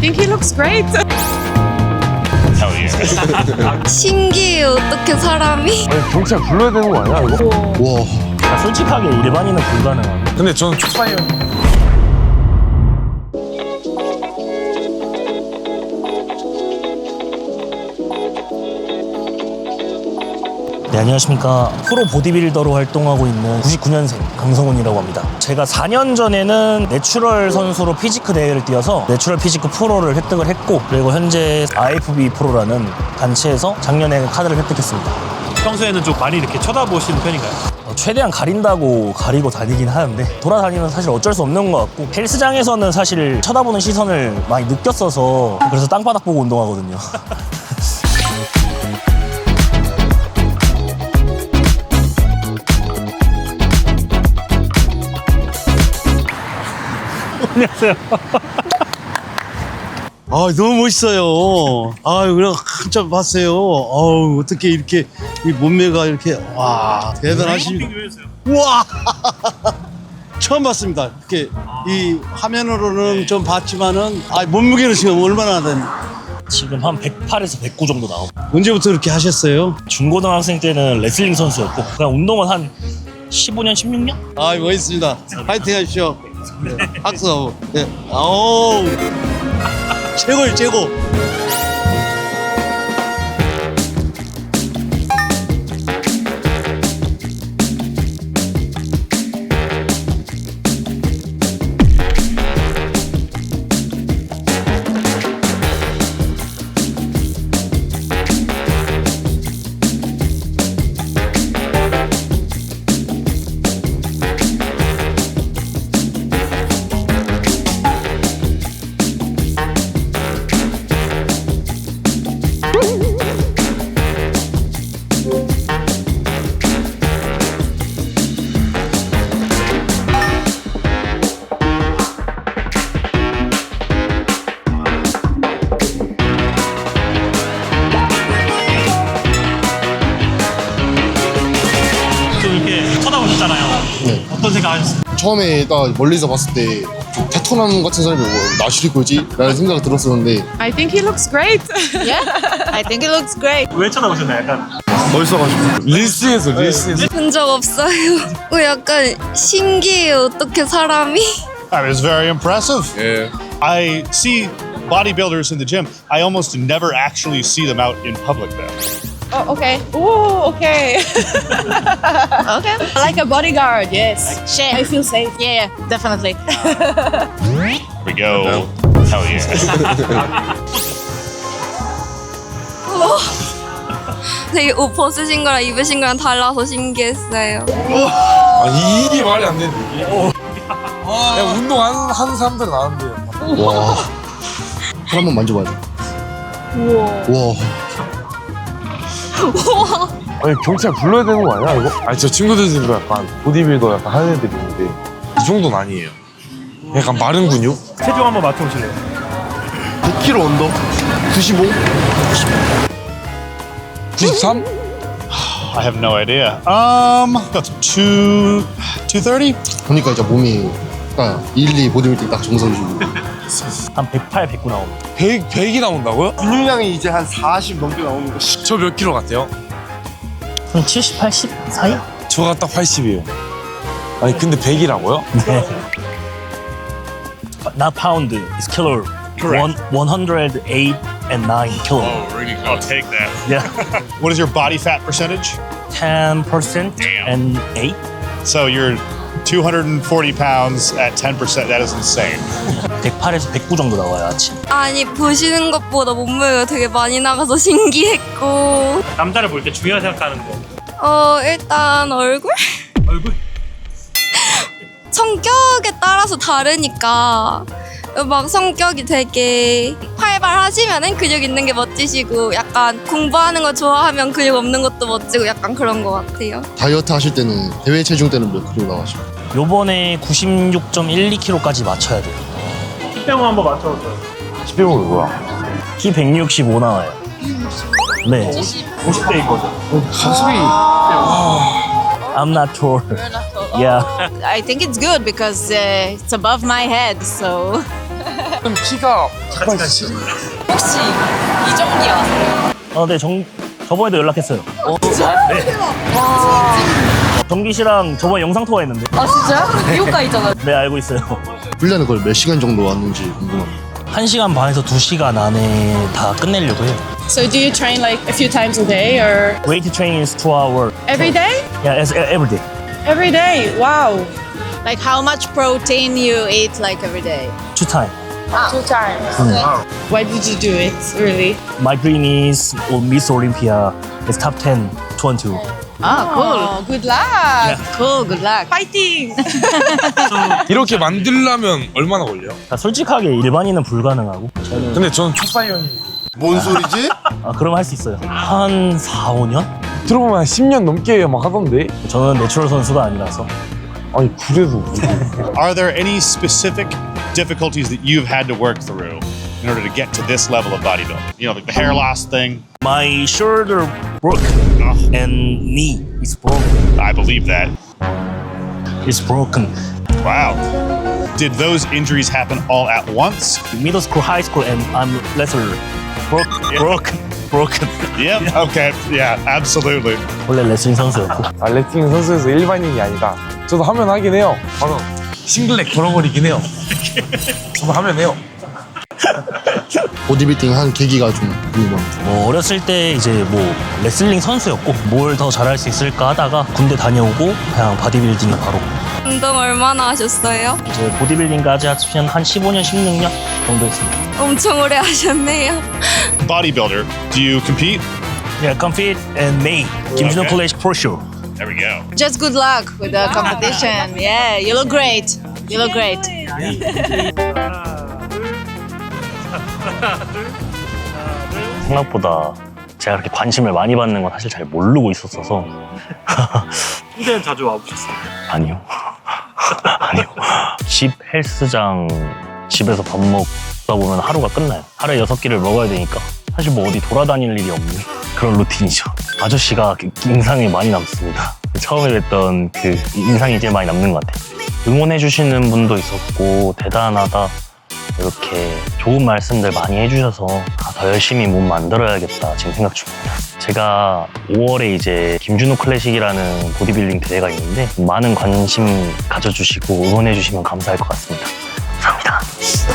think he looks great. Hell yeah. 신기해요. 어떻게 사람이? 아니, 경찰 불러야 되는 거 아니야 이거? 와. 솔직하게 일반인은 불가능한. 근데 저는 초파이어. 네, 안녕하십니까. 프로 보디빌더로 활동하고 있는 99년생 강성훈이라고 합니다. 제가 4년 전에는 내추럴 선수로 피지크 대회를 뛰어서 내추럴 피지크 프로를 획득을 했고, 그리고 현재 IFB 프로라는 단체에서 작년에 카드를 획득했습니다. 평소에는 좀 많이 이렇게 쳐다보시는 편인가요? 최대한 가린다고 가리고 다니긴 하는데 돌아다니면 사실 어쩔 수 없는 것 같고, 헬스장에서는 사실 쳐다보는 시선을 많이 느꼈어서 그래서 땅바닥 보고 운동하거든요. 안녕하세요. 아, 너무 멋있어요. 아유, 그래 한참 봤어요. 아우, 어떻게 이렇게 이 몸매가 이렇게 와 대단하십니다. 우와, 처음 봤습니다. 이렇게 이 화면으로는 좀 봤지만은 몸무게는 지금 얼마나 된? 지금 한 108에서 109 정도 나옵니다. 언제부터 이렇게 하셨어요? 중고등학생 때는 레슬링 선수였고, 그냥 운동은 한 15년, 16년? 아, 멋있습니다. 파이팅 하십시오. 네, 박수. 네. 아우, 최고예요, 최고. 네. 어떤 생각하셨어요? 처음에 딱 멀리서 봤을 때 좀 테토남 같은 사람이 나슈리 거지? 라는 생각이 들었었는데 I think he looks great. Yeah, I think it looks great. 왜 쳐다보셨나요? 약간 멋있어가지고. 릴스에서. 본 적 없어요. 약간 신기해요. 어떻게 사람이? I mean, it's very impressive. 예. I see bodybuilders in the gym. I almost never actually see them out in public though. Oh, okay. Oh, okay. Okay. Like a bodyguard, yes. Shit. I feel safe. Yeah, definitely. Here we go. Hell yeah. 되게 옷 벗으신 거랑 입으신 거랑 달라서 신기했어요. 아, 이게 말이 안 되는데 이게. 야, 운동하는 사람들은 아는데. 와. 팔 한번 만져봐야 돼. 우와. 아니, 경찰 불러야 되는 거 아니야 이거? 아니, 저 친구들 중에도 약간 보디빌더 약간 하는 애들이 있는데 이 정도는 아니에요. 약간 마른 근육? 체중 한번 맞춰보실래요? 100kg 언더. 95. 93? I have no idea. That's 230. 보니까 이제 몸이 딱 1, 2 보디빌딩 딱 정석이시고. 한 108, 109 나옵니다. 100이 나온다고요? 근육량이 이제 한 40 넘게 나오는 거. 저 몇 킬로 같아요? 한 70, 80 사이? 저가 딱 80이에요. 아니, 근데 100이라고요? 네. Not pound, it's kilo. Correct. 108 and 9 kilo. Really good. I'll take that. Yeah. What is your body fat percentage? 10% Damn. and 8. So you're 240 pounds at 10%. That is insane. 108에서 109 정도 나와요, 아침. 아니, 보시는 것보다 몸무게가 되게 많이 나가서 신기했고. 남자를 볼 때 중요하게 생각하는 거. 일단 얼굴? 얼굴? 성격에 따라서 다르니까 막 성격이 되게 활발하시면은 근육 있는 게 멋지시고, 약간 공부하는 거 좋아하면 근육 없는 것도 멋지고, 약간 그런 것 같아요. 다이어트 하실 때는 대회 체중 때는 몇 킬로 나가시고? 요번에 96.12kg까지 맞춰야 돼요. 키병 한번 맞춰보세요. 시병은 뭐야? 키 165 나와요. 네. 50대 있거든. 가슴이. I'm not tall. Yeah. I think it's good because it's above my head, so 키가 혹시 이정기 아세요? 네, 저번에도 연락했어요. 네. 정기 씨랑 저번에 영상 통화했는데. 아 진짜요? 미국가 있잖아요. 네, 알고 있어요. 훈련을 거의 몇 시간 정도 왔는지 궁금합니다. 1시간 반에서 2시간 안에 다 끝내려고 해요. So do you train like a few times a day or Weight training is 2 hours. every day? Yeah, it's every day. Every day. Wow. Like how much protein you eat like every day? 2 times. 2 times. Why did you do it? Really? My dream is Miss Olympia. It's top 10, 22. Oh, good luck. Cool, good luck. Fighting. 이렇게 만들려면 얼마나 걸려요? 솔직하게 일반인은 불가능하고. 근데 저는 초사이언이 뭔 소리지? 그럼 할 수 있어요. 한 4, 5년? 들어보면 한 10년 넘게 막 하던데. 저는 내추럴 선수가 아니라서. 아니 그래도 Are there any specific difficulties that you've had to work through in order to get to this level of bodybuilding? You know, like the hair loss thing. My shoulder broke and knee is broken. I believe that. It's broken. Wow. Did those injuries happen all at once? Middle school, high school, and I'm wrestler. Broken. Yep. Okay. Yeah, absolutely. 원래 레슬링 선수였고. 레슬링 선수에서 일반인이 아니다. 저도 하면 하긴 해요. 바로 싱글렉 걸어버리긴 해요. 저도 하면 해요. 보디빌딩 한 계기가 좀 궁금합니다. 어렸을 때 이제 레슬링 선수였고 뭘 더 잘할 수 있을까 하다가 군대 다녀오고 그냥 바디빌딩에 바로. 운동 얼마나 하셨어요? 이제 보디빌딩까지 합치면 한 15년, 16년 정도 했습니다. 엄청 오래 하셨네요. Bodybuilder. Do you compete? Yeah, compete in May. 김준호 Okay. 콜레지 프로 쇼. There we go. Just good luck with the competition. Yeah, you look great. You look great. 생각보다 제가 그렇게 관심을 많이 받는 건 사실 잘 모르고 있었어서. 홍대는 자주 와보셨어요? 아니요. 아니요. 집 헬스장 집에서 밥 먹다 보면 하루가 끝나요. 하루에 6끼를 먹어야 되니까 사실 어디 돌아다닐 일이 없는 그런 루틴이죠. 아저씨가 인상이 많이 남습니다. 처음에 뵀던 그 인상이 제일 많이 남는 것 같아요. 응원해주시는 분도 있었고 대단하다. 이렇게 좋은 말씀들 많이 해주셔서 더 열심히 몸 만들어야겠다 지금 생각 중입니다. 제가 5월에 이제 김준호 클래식이라는 보디빌딩 대회가 있는데 많은 관심 가져주시고 응원해주시면 감사할 것 같습니다. 감사합니다.